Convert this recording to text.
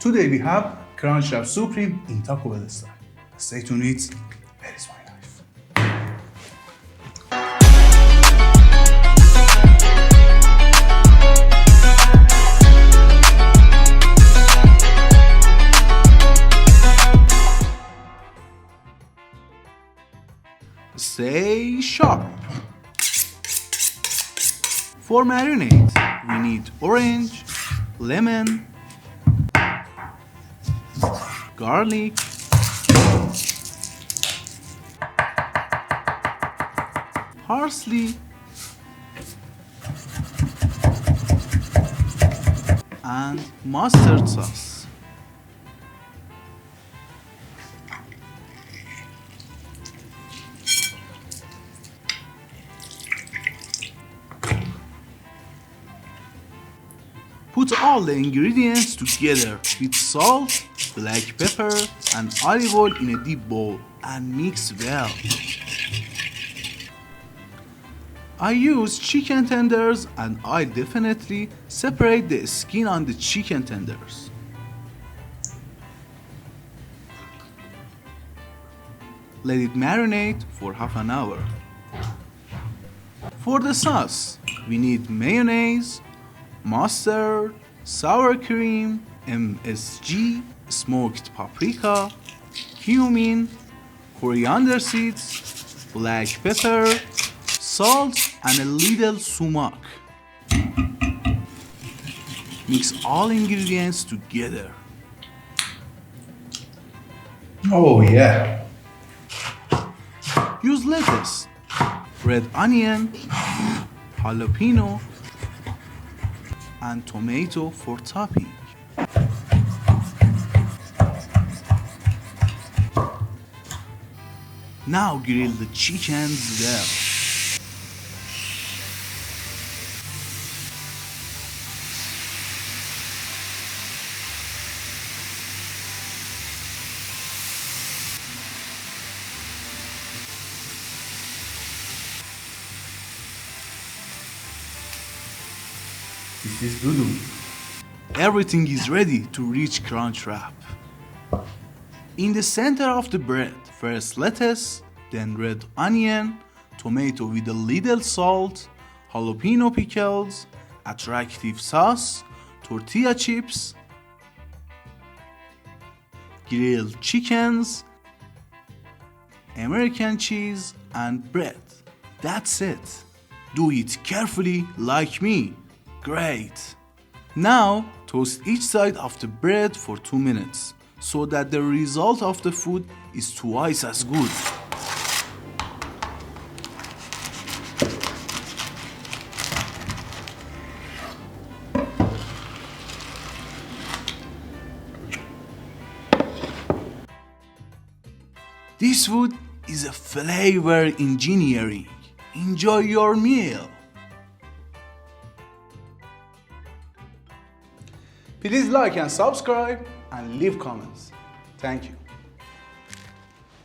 Today we have Crunchwrap supreme in Taco Bell style. Stay tuned with Where is my knife? Stay sharp. For marinade, we need orange, lemon, garlic, parsley, and mustard sauce. Put all the ingredients together with salt, black pepper, and olive oil in a deep bowl and mix well. I use chicken tenders and I definitely separate the skin on the chicken tenders. Let it marinate for half an hour. For the sauce, we need mayonnaise, mustard, sour cream, MSG, smoked paprika, cumin, coriander seeds, black pepper, salt, and a little sumac. Mix all ingredients together. Oh yeah. Use lettuce, red onion, jalapeno, and tomato for topping. Now grill the chickens well. This is Dudu. Everything is ready to reach Crunchwrap. In the center of the bread, first lettuce, then red onion, tomato with a little salt, jalapeno pickles, attractive sauce, tortilla chips, grilled chickens, American cheese, and bread. That's it. Do it carefully like me. Great! Now toast each side of the bread for 2 minutes so that the result of the food is twice as good. This food is a flavor engineering. Enjoy your meal. Please like and subscribe and leave comments. Thank you.